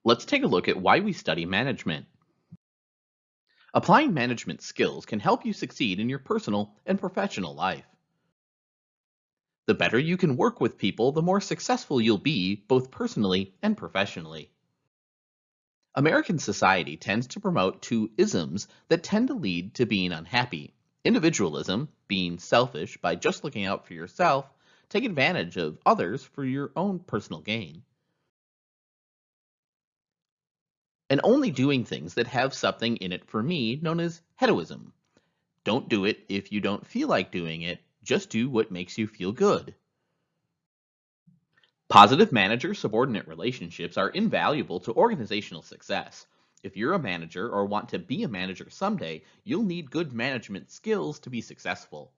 Let's take a look at why we study management. Applying management skills can help you succeed in your personal and professional life. The better you can work with people, the more successful you'll be, both personally and professionally. American society tends to promote two isms that tend to lead to being unhappy. Individualism, being selfish by just looking out for yourself, take advantage of others for your own personal gain. And only doing things that have something in it for me, known as hedoism. Don't do it if you don't feel like doing it, just do what makes you feel good. Positive manager subordinate relationships are invaluable to organizational success. If you're a manager or want to be a manager someday, you'll need good management skills to be successful.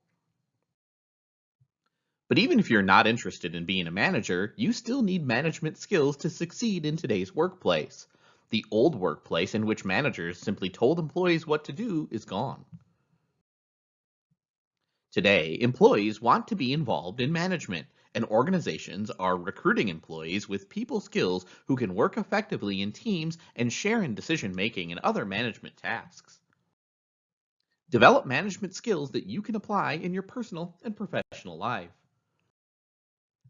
But even if you're not interested in being a manager, you still need management skills to succeed in today's workplace. The old workplace in which managers simply told employees what to do is gone. Today, employees want to be involved in management, and organizations are recruiting employees with people skills who can work effectively in teams and share in decision making and other management tasks. Develop management skills that you can apply in your personal and professional life.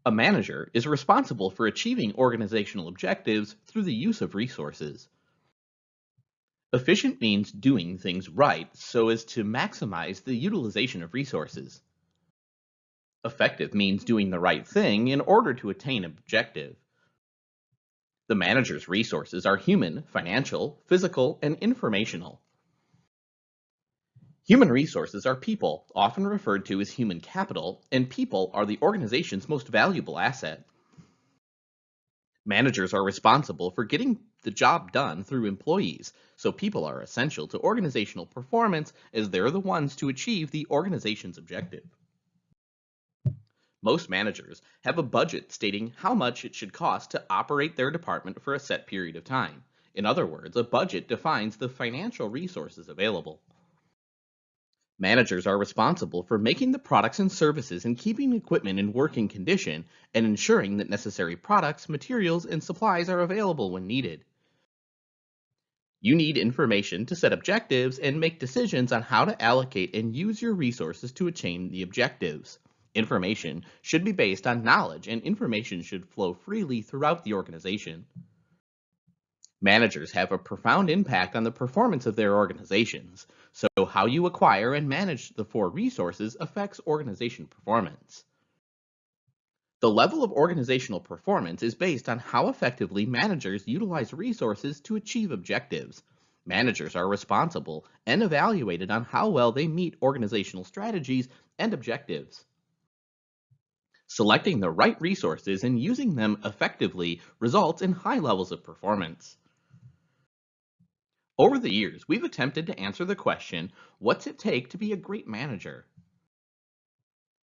A manager is responsible for achieving organizational objectives through the use of resources. Efficient means doing things right so as to maximize the utilization of resources. Effective means doing the right thing in order to attain an objective. The manager's resources are human, financial, physical, and informational. Human resources are people, often referred to as human capital, and people are the organization's most valuable asset. Managers are responsible for getting the job done through employees, so people are essential to organizational performance as they're the ones to achieve the organization's objective. Most managers have a budget stating how much it should cost to operate their department for a set period of time. In other words, a budget defines the financial resources available. Managers are responsible for making the products and services and keeping equipment in working condition and ensuring that necessary products, materials, and supplies are available when needed. You need information to set objectives and make decisions on how to allocate and use your resources to attain the objectives. Information should be based on knowledge, and information should flow freely throughout the organization. Managers have a profound impact on the performance of their organizations, so how you acquire and manage the four resources affects organization performance. The level of organizational performance is based on how effectively managers utilize resources to achieve objectives. Managers are responsible and evaluated on how well they meet organizational strategies and objectives. Selecting the right resources and using them effectively results in high levels of performance. Over the years, we've attempted to answer the question, what's it take to be a great manager?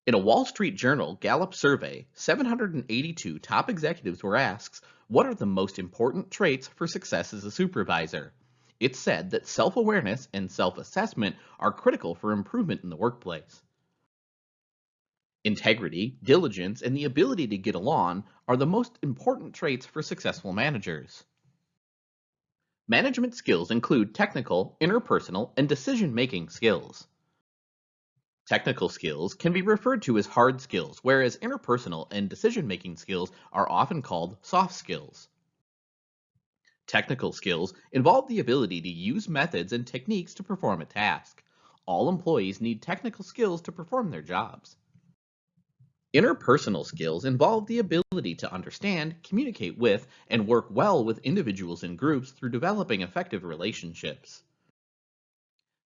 In a Wall Street Journal Gallup survey, 782 top executives were asked, what are the most important traits for success as a supervisor? It said that self-awareness and self-assessment are critical for improvement in the workplace. Integrity, diligence, and the ability to get along are the most important traits for successful managers. Management skills include technical, interpersonal, and decision-making skills. Technical skills can be referred to as hard skills, whereas interpersonal and decision-making skills are often called soft skills. Technical skills involve the ability to use methods and techniques to perform a task. All employees need technical skills to perform their jobs. Interpersonal skills involve the ability to understand, communicate with, and work well with individuals and groups through developing effective relationships.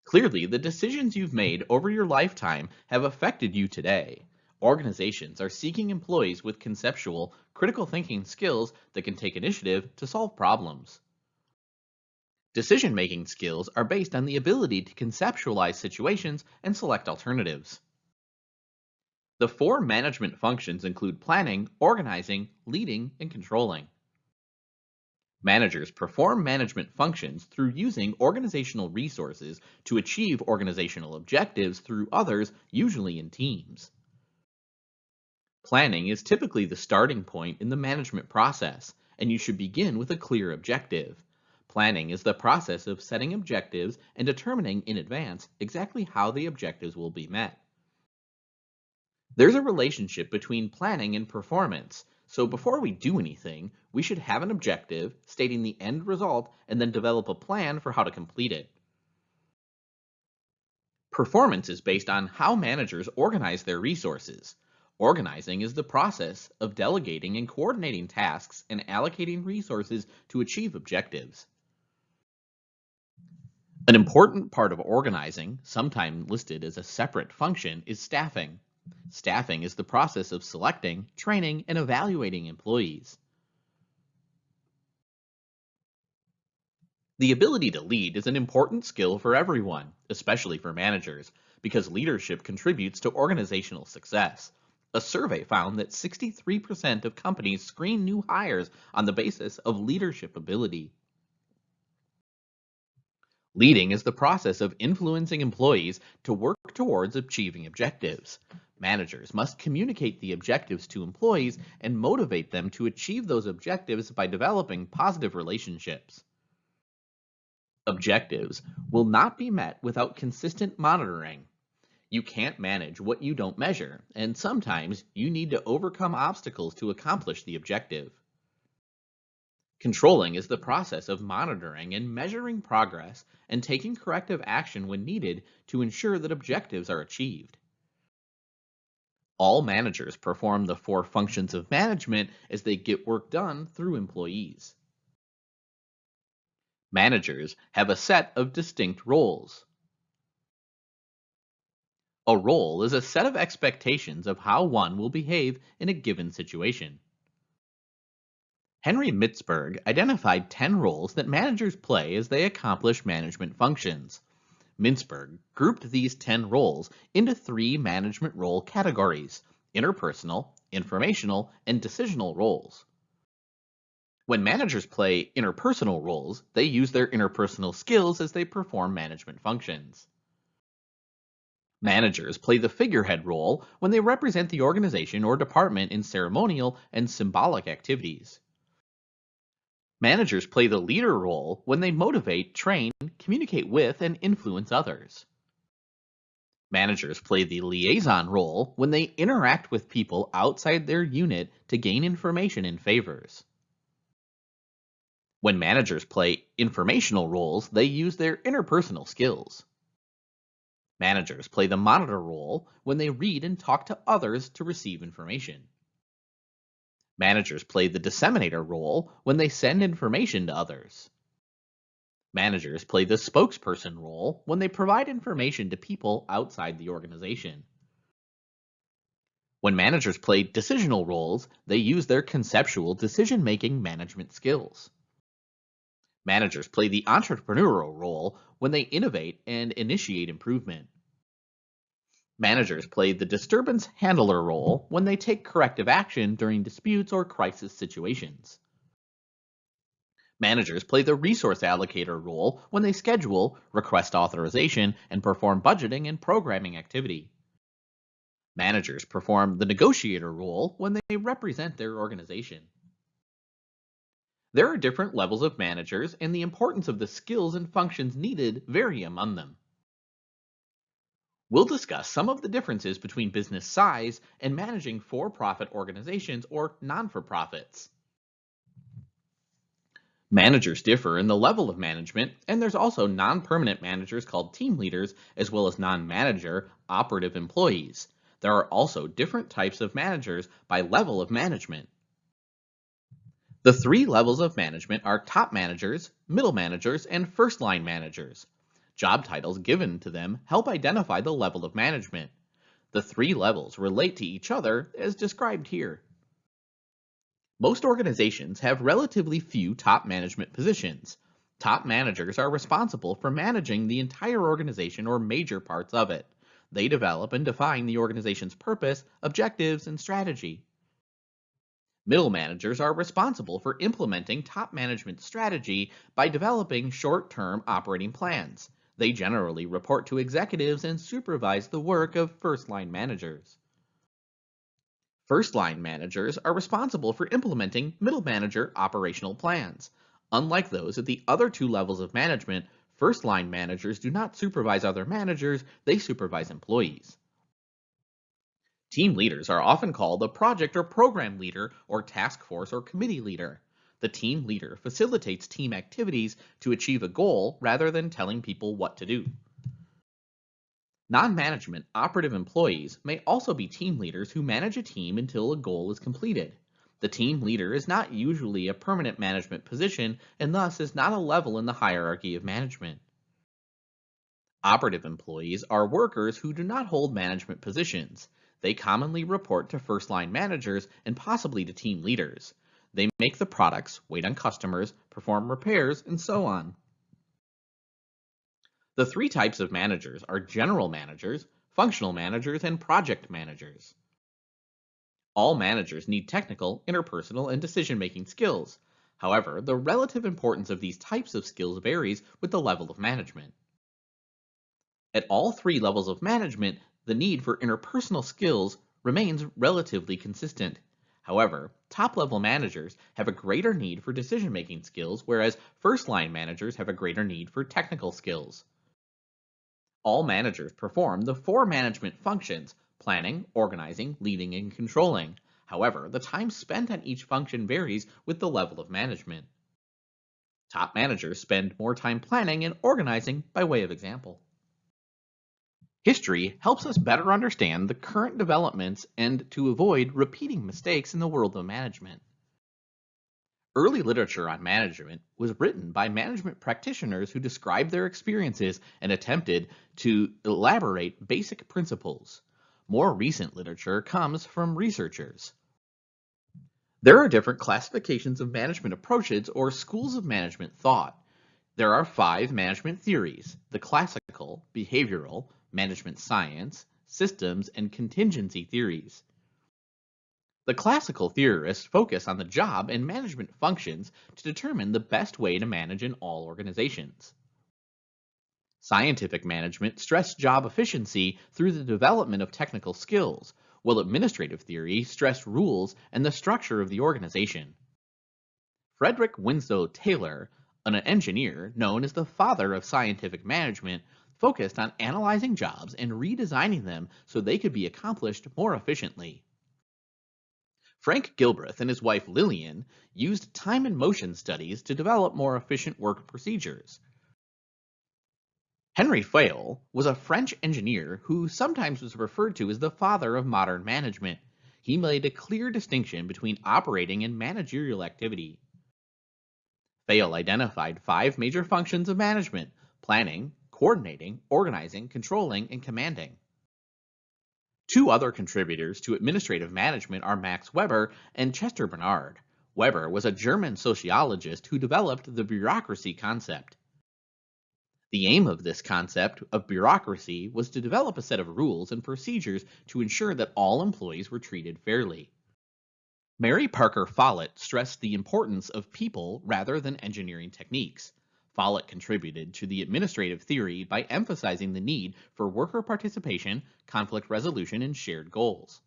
Clearly, the decisions you've made over your lifetime have affected you today. Organizations are seeking employees with conceptual, critical thinking skills that can take initiative to solve problems. Decision-making skills are based on the ability to conceptualize situations and select alternatives. The four management functions include planning, organizing, leading, and controlling. Managers perform management functions through using organizational resources to achieve organizational objectives through others, usually in teams. Planning is typically the starting point in the management process, and you should begin with a clear objective. Planning is the process of setting objectives and determining in advance exactly how the objectives will be met. There's a relationship between planning and performance. So before we do anything, we should have an objective stating the end result and then develop a plan for how to complete it. Performance is based on how managers organize their resources. Organizing is the process of delegating and coordinating tasks and allocating resources to achieve objectives. An important part of organizing, sometimes listed as a separate function, is staffing. Staffing is the process of selecting, training, and evaluating employees. The ability to lead is an important skill for everyone, especially for managers, because leadership contributes to organizational success. A survey found that 63% of companies screen new hires on the basis of leadership ability. Leading is the process of influencing employees to work towards achieving objectives. Managers must communicate the objectives to employees and motivate them to achieve those objectives by developing positive relationships. Objectives will not be met without consistent monitoring. You can't manage what you don't measure, and sometimes you need to overcome obstacles to accomplish the objective. Controlling is the process of monitoring and measuring progress and taking corrective action when needed to ensure that objectives are achieved. All managers perform the four functions of management as they get work done through employees. Managers have a set of distinct roles. A role is a set of expectations of how one will behave in a given situation. Henry Mitzberg identified 10 roles that managers play as they accomplish management functions. Mitzberg grouped these 10 roles into three management role categories: interpersonal, informational, and decisional roles. When managers play interpersonal roles, they use their interpersonal skills as they perform management functions. Managers play the figurehead role when they represent the organization or department in ceremonial and symbolic activities. Managers play the leader role when they motivate, train, communicate with, and influence others. Managers play the liaison role when they interact with people outside their unit to gain information and favors. When managers play informational roles, they use their interpersonal skills. Managers play the monitor role when they read and talk to others to receive information. Managers play the disseminator role when they send information to others. Managers play the spokesperson role when they provide information to people outside the organization. When managers play decisional roles, they use their conceptual decision-making management skills. Managers play the entrepreneurial role when they innovate and initiate improvement. Managers play the disturbance handler role when they take corrective action during disputes or crisis situations. Managers play the resource allocator role when they schedule, request authorization, and perform budgeting and programming activity. Managers perform the negotiator role when they represent their organization. There are different levels of managers, and the importance of the skills and functions needed vary among them. We'll discuss some of the differences between business size and managing for-profit organizations or non-for-profits. Managers differ in the level of management, and there's also non-permanent managers called team leaders, as well as non-manager operative employees. There are also different types of managers by level of management. The three levels of management are top managers, middle managers, and first-line managers. Job titles given to them help identify the level of management. The three levels relate to each other as described here. Most organizations have relatively few top management positions. Top managers are responsible for managing the entire organization or major parts of it. They develop and define the organization's purpose, objectives, and strategy. Middle managers are responsible for implementing top management strategy by developing short-term operating plans. They generally report to executives and supervise the work of first-line managers. First line managers are responsible for implementing middle manager operational plans. Unlike those at the other two levels of management, first line managers do not supervise other managers, they supervise employees. Team leaders are often called a project or program leader or task force or committee leader. The team leader facilitates team activities to achieve a goal rather than telling people what to do. Non management operative employees may also be team leaders who manage a team until a goal is completed. The team leader is not usually a permanent management position and thus is not a level in the hierarchy of management. Operative employees are workers who do not hold management positions. They commonly report to first line managers and possibly to team leaders. They make the products, wait on customers, perform repairs, and so on. The three types of managers are general managers, functional managers, and project managers. All managers need technical, interpersonal, and decision-making skills. However, the relative importance of these types of skills varies with the level of management. At all three levels of management, the need for interpersonal skills remains relatively consistent. However, top-level managers have a greater need for decision-making skills, whereas first-line managers have a greater need for technical skills. All managers perform the four management functions: planning, organizing, leading, and controlling. However, the time spent on each function varies with the level of management. Top managers spend more time planning and organizing by way of example. History helps us better understand the current developments and to avoid repeating mistakes in the world of management. Early literature on management was written by management practitioners who described their experiences and attempted to elaborate basic principles. More recent literature comes from researchers. There are different classifications of management approaches or schools of management thought. There are five management theories: the classical, behavioral, management science, systems, and contingency theories. The classical theorists focus on the job and management functions to determine the best way to manage in all organizations. Scientific management stressed job efficiency through the development of technical skills, while administrative theory stressed rules and the structure of the organization. Frederick Winslow Taylor, an engineer known as the father of scientific management, focused on analyzing jobs and redesigning them so they could be accomplished more efficiently. Frank Gilbreth and his wife Lillian used time and motion studies to develop more efficient work procedures. Henry Fayol was a French engineer who sometimes was referred to as the father of modern management. He made a clear distinction between operating and managerial activity. Fayol identified five major functions of management: planning, coordinating, organizing, controlling, and commanding. Two other contributors to administrative management are Max Weber and Chester Bernard. Weber was a German sociologist who developed the bureaucracy concept. The aim of this concept of bureaucracy was to develop a set of rules and procedures to ensure that all employees were treated fairly. Mary Parker Follett stressed the importance of people rather than engineering techniques. Follett contributed to the administrative theory by emphasizing the need for worker participation, conflict resolution, and shared goals.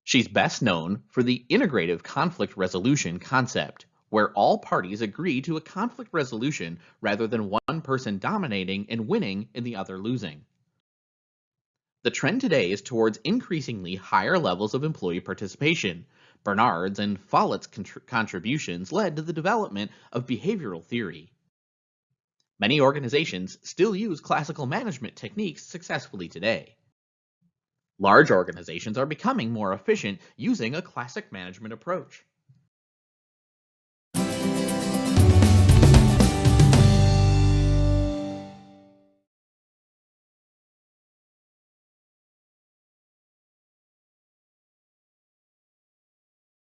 She's best known for the integrative conflict resolution concept, where all parties agree to a conflict resolution rather than one person dominating and winning and the other losing. The trend today is towards increasingly higher levels of employee participation. Bernard's and Follett's contributions led to the development of behavioral theory. Many organizations still use classical management techniques successfully today. Large organizations are becoming more efficient using a classic management approach.